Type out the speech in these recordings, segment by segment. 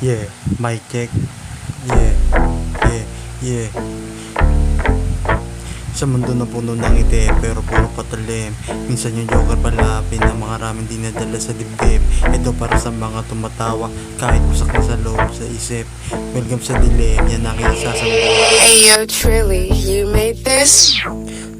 Yeah, mic check. Yeah, yeah, yeah. Sa mundo na puno ng ngiti pero puro patalim. Minsan yung joker palapin na mga raming dinadala sa dibdib. Ito para sa mga tumatawa kahit usak na sa loob sa isip. Welcome sa dilim, yan ang isasabi. Hey yo, Trilly, you made this?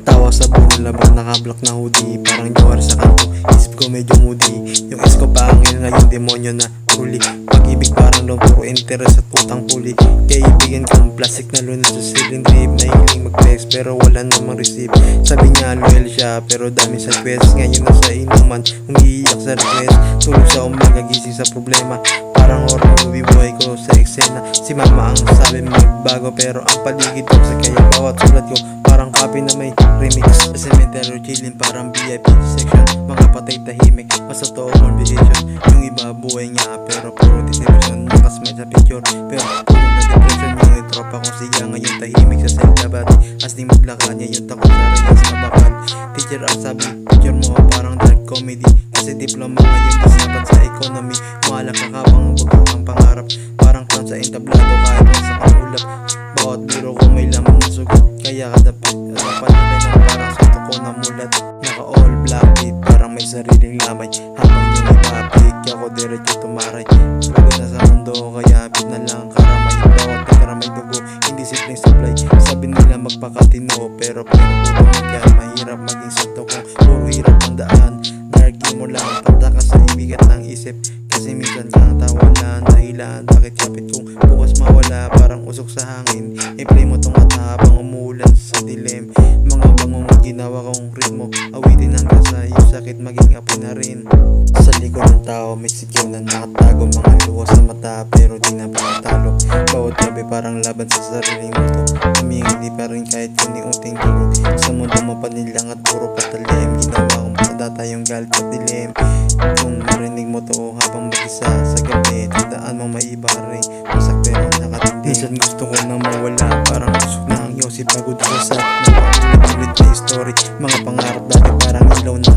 Tawa sa buong labang naka-block na hoodie. Parang joker sa kanto, isip ko medyo moody. Yung is ko pangil na yung demonyo na truly. Pag-ibig parang long puro interest at putang puli. Kaibigan kong plastic na lunas sa ceiling rib. Nahiling mag-flex pero wala namang receive. Sabi niya loyal siya pero dami sa quest. Ngayon nasa inuman, umiiyak sa request. Tulog sa umaga, gising sa problema. Parang horror movie, buhay ko sa eksena. Si mama ang sabi magbago pero ang paligid ko sa kaya bawat sulat ko parang copy na may remix. Sa cemetery chillin' parang VIP section. Mga patay tahimik, mas totoo conversation. Yung iba buhay nga pero puro deception. Nakasmile sa picture pero puno na depression. Yung tropa kong siya ngayon tahimik sa selda bati. As di maglakad niya yung takot na rin sa bakal. Teacher ang sabi, picture mo parang dark comedy. Kasi diploma ngayon mas dapat sa economy. Umalak ka habang bugok ang pangarap. Parang clown sa entablado kahit sa pangulap. Bawat biro ko may laman na sugat. Kaya kada palagay ng parang sa tuko na mulat. Naka all black beat parang may sariling lamay. Habang yung ipapik ako diretso tumaray. Pagod na sa mundo kaya bit na lang karamay. Bawat nagkaramay dugo hindi simpleng supply. Sabi nila magpakatino pero pinagputungan kaya mahirap maging santo ko. Puro hirap ang daan. Nargi mo lang pagtaka sa ibigat ng isip. Kasi minsan kang tawanan dahilan bakit kapit kung bukas mawala parang usok sa hangin. I-play mo tong at habang umuulan sa dilim. Mga bangong ginawa kong ritmo awitin hanggang sa iyong sakit maging apoy na rin. Sa likod ng tao may sigaw na nakatago. Mga luwas sa mata pero di na panatalo. Bawat gabi parang laban sa sariling muto. Humingi pa rin kahit kuni-unting durog. Sa mundo mapanilang at puro patalim. Ginawa kong patata yung galit at dilim. Kung marinig mo to habang mag-isa sa gabi, tandaan mo may iba rin masak pero nakatindi. Minsan gusto ko nang mawala parang usok na ang Yossi. Pagod sa sat napaulit-ulit na story. Mga pangarap dati parang ilaw na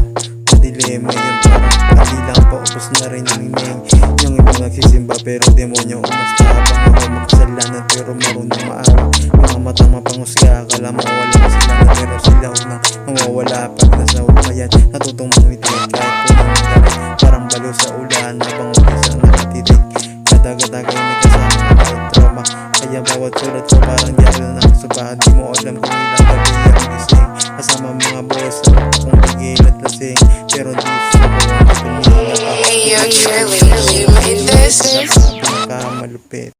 madilim. Ngayon parang padilang paubos na rin yung ining. Yung ibang nagsisimba pero demonyo umasta. Habang ako makasalanan pero marunong maawa. Mga matang mapangusga akala mo wala kasalanan pero sila unang mawawala. Pag nasa hukayan natutong mangiti kahit punong gabi. Parang balo sa ulan habang mag-isa nakatitig. Kataga-taga yung may kasama ng bawat trauma. Kaya bawat sulat ko parang diaryo na nakasubahan. Di mo alam kung ilang gabi ang gising. Kasama mga boys na kung bigil at lasing. Pero di sa ko ang tumulong. Hey yo, Trilly, you made this? Pinakamalupit.